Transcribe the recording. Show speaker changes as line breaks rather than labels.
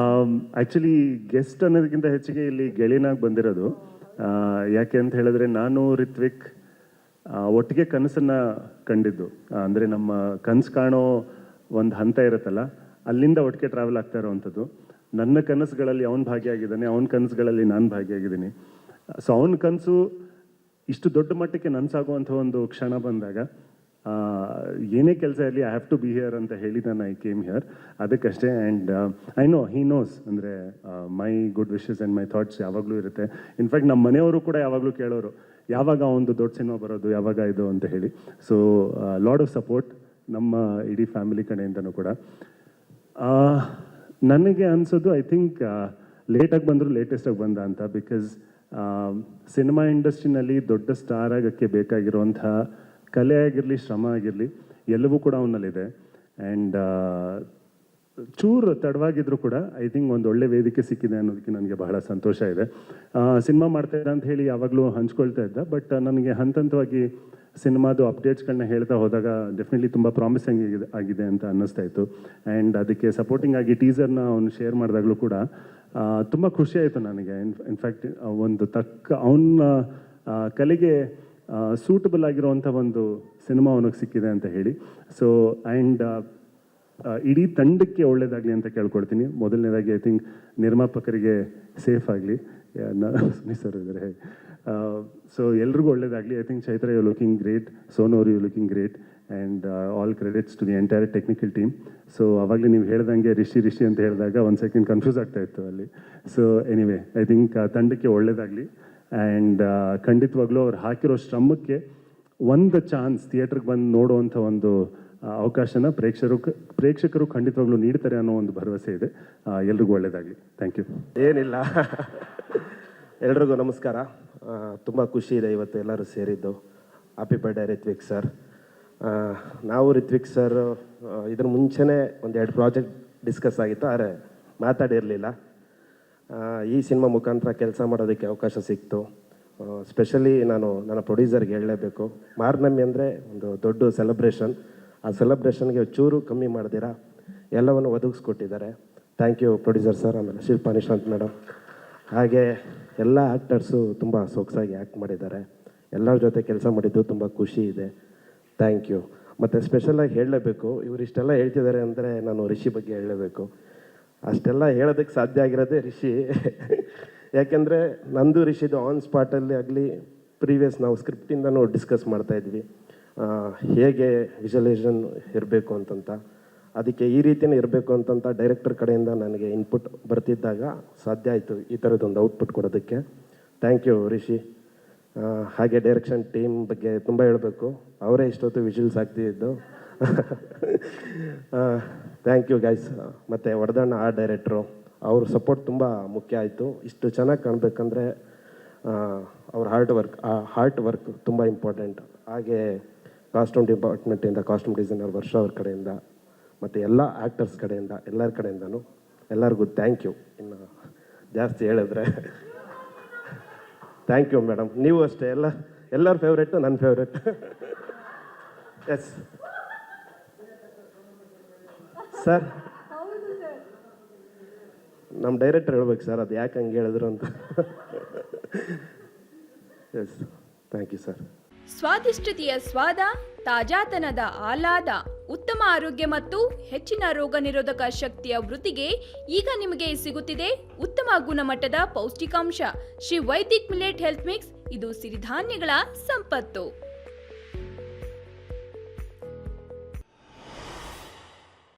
Actually guest ಅನ್ನೋದಕ್ಕಿಂತ ಹೆಚ್ಚಿಗೆ ಇಲ್ಲಿ ಗೆಳೆಯನಾಗಿ ಬಂದಿರೋದು. ಯಾಕೆ ಅಂತ ಹೇಳಿದ್ರೆ ನಾನು ರಿತ್ವಿಕ್ ಒಟ್ಟಿಗೆ ಕನಸನ್ನು ಕಂಡಿದ್ದು. ಅಂದರೆ ನಮ್ಮ ಕನಸು ಕಾಣೋ ಒಂದು ಹಂತ ಇರುತ್ತಲ್ಲ, ಅಲ್ಲಿಂದ ಒಟ್ಟಿಗೆ ಟ್ರಾವೆಲ್ ಆಗ್ತಾ ಇರೋವಂಥದ್ದು. ನನ್ನ ಕನಸುಗಳಲ್ಲಿ ಅವನು ಭಾಗಿಯಾಗಿದ್ದಾನೆ, ಅವನ ಕನಸುಗಳಲ್ಲಿ ನಾನು ಭಾಗಿಯಾಗಿದ್ದೀನಿ. ಸೊ ಅವನ ಕನಸು ಇಷ್ಟು ದೊಡ್ಡ ಮಟ್ಟಕ್ಕೆ ನನಸಾಗುವಂಥ ಒಂದು ಕ್ಷಣ ಬಂದಾಗ ಏನೇ ಕೆಲಸ ಇರಲಿ I have to be here ಅಂತ ಹೇಳಿ ನಾನು ಐ ಕೇಮ್ ಹಿಯರ್. ಅದಕ್ಕಷ್ಟೇ. And I know he knows, ಅಂದರೆ my good wishes and my thoughts ಯಾವಾಗಲೂ ಇರುತ್ತೆ. ಇನ್ಫ್ಯಾಕ್ಟ್ ನಮ್ಮ ಮನೆಯವರು ಕೂಡ ಯಾವಾಗಲೂ ಕೇಳೋರು, ಯಾವಾಗ ಒಂದು ದೊಡ್ಡ ಸಿನಿಮಾ ಬರೋದು, ಯಾವಾಗ ಇದು ಅಂತ ಹೇಳಿ. ಸೊ ಲಾಡ್ ಆಫ್ ಸಪೋರ್ಟ್ ನಮ್ಮ ಇಡೀ ಫ್ಯಾಮಿಲಿ ಕಡೆಯಿಂದನೂ ಕೂಡ. ನನಗೆ ಅನಿಸೋದು ಐ ಥಿಂಕ್ ಲೇಟಾಗಿ ಬಂದರೂ ಲೇಟೆಸ್ಟಾಗಿ ಬಂದ ಅಂತ. ಬಿಕಾಸ್ ಸಿನಿಮಾ ಇಂಡಸ್ಟ್ರಿನಲ್ಲಿ ದೊಡ್ಡ ಸ್ಟಾರ್ ಆಗೋಕ್ಕೆ ಬೇಕಾಗಿರುವಂಥ ಕಲೆ ಆಗಿರಲಿ, ಶ್ರಮ ಆಗಿರಲಿ, ಎಲ್ಲವೂ ಕೂಡ ಅವನಲ್ಲಿದೆ. ಆ್ಯಂಡ್ ಚೂರು ತಡವಾಗಿದ್ರು ಕೂಡ ಐ ಥಿಂಕ್ ಒಂದು ಒಳ್ಳೆ ವೇದಿಕೆ ಸಿಕ್ಕಿದೆ ಅನ್ನೋದಕ್ಕೆ ನನಗೆ ಬಹಳ ಸಂತೋಷ ಇದೆ. ಸಿನಿಮಾ ಮಾಡ್ತಾ ಇದ್ದ ಅಂತ ಹೇಳಿ ಯಾವಾಗಲೂ ಹಂಚ್ಕೊಳ್ತಾ ಇದ್ದ. ಬಟ್ ನನಗೆ ಹಂತವಾಗಿ ಸಿನಿಮಾದು ಅಪ್ಡೇಟ್ಸ್ಗಳನ್ನ ಹೇಳ್ತಾ ಹೋದಾಗ ಡೆಫಿನೆಟ್ಲಿ ತುಂಬ ಪ್ರಾಮಿಸಿಂಗ್ ಆಗಿದೆ ಅಂತ ಅನ್ನಿಸ್ತಾ ಇತ್ತು. ಆ್ಯಂಡ್ ಅದಕ್ಕೆ ಸಪೋರ್ಟಿಂಗ್ ಆಗಿ ಟೀಸರ್ನ ಅವನು ಶೇರ್ ಮಾಡಿದಾಗಲೂ ಕೂಡ ತುಂಬ ಖುಷಿ ಆಯಿತು ನನಗೆ. ಇನ್ಫ್ಯಾಕ್ಟ್ ಒಂದು ಅವನ ಕಲೆಗೆ ಸೂಟಬಲ್ ಆಗಿರುವಂಥ ಒಂದು ಸಿನಿಮಾ ಅವನಿಗೆ ಸಿಕ್ಕಿದೆ ಅಂತ ಹೇಳಿ. ಸೊ ಆ್ಯಂಡ್ ಇಡೀ ತಂಡಕ್ಕೆ ಒಳ್ಳೇದಾಗಲಿ ಅಂತ ಕೇಳ್ಕೊಡ್ತೀನಿ. ಮೊದಲನೇದಾಗಿ ಐ ಥಿಂಕ್ ನಿರ್ಮಾಪಕರಿಗೆ ಸೇಫ್ ಆಗಲಿ, ಸುನಿ ಸರ್ ಇದ್ದಾರೆ. ಸೊ ಎಲ್ರಿಗೂ ಒಳ್ಳೇದಾಗಲಿ. I think Chaitra you looking great, Sonu ಅವರು you looking great, and all credits to the entire technical team. So ಅವಾಗಲೇ ನೀವು ಹೇಳ್ದಂಗೆ ರಿಷಿ ಅಂತ ಹೇಳಿದಾಗ ಒಂದು ಸೆಕೆಂಡ್ ಕನ್ಫ್ಯೂಸ್ ಆಗ್ತಾ ಇತ್ತು ಅಲ್ಲಿ. ಸೊ ಎನಿವೆ ಐ ಥಿಂಕ್ ತಂಡಕ್ಕೆ ಒಳ್ಳೇದಾಗಲಿ. ಆ್ಯಂಡ್ ಖಂಡಿತವಾಗ್ಲೂ ಅವ್ರು ಹಾಕಿರೋ ಶ್ರಮಕ್ಕೆ ಒಂದು ಚಾನ್ಸ್ ಥಿಯೇಟ್ರಿಗೆ ಬಂದು ನೋಡುವಂಥ ಒಂದು ಅವಕಾಶನ ಪ್ರೇಕ್ಷಕರು ಖಂಡಿತವಾಗ್ಲೂ ನೀಡ್ತಾರೆ ಅನ್ನೋ ಒಂದು ಭರವಸೆ ಇದೆ. ಎಲ್ರಿಗೂ ಒಳ್ಳೇದಾಗಲಿ. Thank you.
ಏನಿಲ್ಲ, ಎಲ್ರಿಗೂ ನಮಸ್ಕಾರ. ತುಂಬ ಖುಷಿ ಇದೆ ಇವತ್ತು ಎಲ್ಲರೂ ಸೇರಿದ್ದು. Happy birthday Ritvik sir. ನಾವು ರಿತ್ವಿಕ್ ಸರ್ ಇದ್ರ ಮುಂಚೆನೇ ಒಂದೆರಡು ಪ್ರಾಜೆಕ್ಟ್ ಡಿಸ್ಕಸ್ ಆಗಿತ್ತು, ಆದರೆ ಮಾತಾಡಿರಲಿಲ್ಲ. ಈ ಸಿನಿಮಾ ಮುಖಾಂತರ ಕೆಲಸ ಮಾಡೋದಕ್ಕೆ ಅವಕಾಶ ಸಿಕ್ತು. ಸ್ಪೆಷಲಿ ನಾನು ನನ್ನ ಪ್ರೊಡ್ಯೂಸರ್ಗೆ ಹೇಳಲೇಬೇಕು. ಮಾರ್ನಮ್ಮಿ ಅಂದರೆ ಒಂದು ದೊಡ್ಡ ಸೆಲೆಬ್ರೇಷನ್. ಆ ಸೆಲೆಬ್ರೇಷನ್ಗೆ ಚೂರು ಕಮ್ಮಿ ಮಾಡ್ದಿರಾ ಎಲ್ಲವನ್ನು ಒದಗಿಸ್ಕೊಟ್ಟಿದ್ದಾರೆ. Thank you producer sir. ಆಮೇಲೆ ಶಿಲ್ಪಾ ನಿಶಾಂತ್ ಮೇಡಮ್, ಹಾಗೆ ಎಲ್ಲ ಆ್ಯಕ್ಟರ್ಸು ತುಂಬ ಸೊಗಸಾಗಿ ಆ್ಯಕ್ಟ್ ಮಾಡಿದ್ದಾರೆ. ಎಲ್ಲರ ಜೊತೆ ಕೆಲಸ ಮಾಡಿದ್ದು ತುಂಬ ಖುಷಿ ಇದೆ. Thank you. ಮತ್ತು ಸ್ಪೆಷಲಾಗಿ ಹೇಳಲೇಬೇಕು, ಇವರು ಇಷ್ಟೆಲ್ಲ ಹೇಳ್ತಿದ್ದಾರೆ ಅಂದರೆ ನಾನು ರಿಷಿ ಬಗ್ಗೆ ಹೇಳಲೇಬೇಕು. ಅಷ್ಟೆಲ್ಲ ಹೇಳೋದಕ್ಕೆ ಸಾಧ್ಯ ಆಗಿರೋದೇ ರಿಷಿ. ಯಾಕೆಂದರೆ ನಂದು ರಿಷಿದು ಆನ್ ಸ್ಪಾಟಲ್ಲಿ ಆಗಲಿ, ಪ್ರೀವಿಯಸ್ ನಾವು ಸ್ಕ್ರಿಪ್ಟಿಂದನೂ ಡಿಸ್ಕಸ್ ಮಾಡ್ತಾಯಿದ್ವಿ ಹೇಗೆ ವಿಜುವಲೈಸೇಷನ್ ಇರಬೇಕು ಅಂತಂತ. ಅದಕ್ಕೆ ಈ ರೀತಿಯೇ ಇರಬೇಕು ಅಂತಂತ ಡೈರೆಕ್ಟರ್ ಕಡೆಯಿಂದ ನನಗೆ ಇನ್ಪುಟ್ ಬರ್ತಿದ್ದಾಗ ಸಾಧ್ಯ ಆಯಿತು ಈ ಥರದ್ದೊಂದು ಔಟ್ಪುಟ್ ಕೊಡೋದಕ್ಕೆ. Thank you Rishi. ಹಾಗೆ ಡೈರೆಕ್ಷನ್ ಟೀಮ್ ಬಗ್ಗೆ ತುಂಬ ಹೇಳಬೇಕು, ಅವರೇ ಇಷ್ಟೊತ್ತು ವಿಜುವಲ್ಸ್ ಆಗ್ತಿದ್ದು. Thank you guys. ಮತ್ತು ವರದಣ್ಣ ಆರ್ಟ್ ಡೈರೆಕ್ಟ್ರು, ಅವ್ರ ಸಪೋರ್ಟ್ ತುಂಬ ಮುಖ್ಯ ಆಯಿತು. ಇಷ್ಟು ಚೆನ್ನಾಗಿ ಕಾಣಬೇಕಂದ್ರೆ ಅವ್ರ ಹಾರ್ಟ್ ವರ್ಕ್ ತುಂಬ ಇಂಪಾರ್ಟೆಂಟ್. ಹಾಗೆ ಕಾಸ್ಟ್ಯೂಮ್ ಡಿಪಾರ್ಟ್ಮೆಂಟಿಂದ ಕಾಸ್ಟ್ಯೂಮ್ ಡಿಸೈನರ್ ವರ್ಷ ಅವ್ರ ಕಡೆಯಿಂದ, ಮತ್ತು ಎಲ್ಲ ಆ್ಯಕ್ಟರ್ಸ್ ಕಡೆಯಿಂದ, ಎಲ್ಲರ ಕಡೆಯಿಂದನೂ ಎಲ್ಲರಿಗೂ ಥ್ಯಾಂಕ್ ಯು. ಇನ್ನು ಜಾಸ್ತಿ ಹೇಳಿದ್ರೆ ಥ್ಯಾಂಕ್ ಯು ಮೇಡಮ್. ನೀವು ಅಷ್ಟೇ, ಎಲ್ಲರ ಫೇವ್ರೇಟು ನನ್ನ ಫೇವ್ರೇಟ್. ಎಸ್ ಸರ್, ನಮ್ಮ ಡೈರೆಕ್ಟರ್ ಹೇಳ್ಬೇಕು ಸರ್ ಅದು ಯಾಕೆ ಹಂಗೆ ಹೇಳಿದ್ರು ಅಂತ. Yes, thank you sir.
ಸ್ವಾದಿಷ್ಟತೆಯ ಸ್ವಾದ, ತಾಜಾತನದ ಆಹ್ಲಾದ, ಉತ್ತಮ ಆರೋಗ್ಯ ಮತ್ತು ಹೆಚ್ಚಿನ ರೋಗ ನಿರೋಧಕ ಶಕ್ತಿಯ ವೃದ್ಧಿಗೆ ಈಗ ನಿಮಗೆ ಸಿಗುತ್ತಿದೆ ಉತ್ತಮ ಗುಣಮಟ್ಟದ ಪೌಷ್ಟಿಕಾಂಶ. Shri Vaidik millet health mix. ಇದು ಸಿರಿಧಾನ್ಯಗಳ ಸಂಪತ್ತು.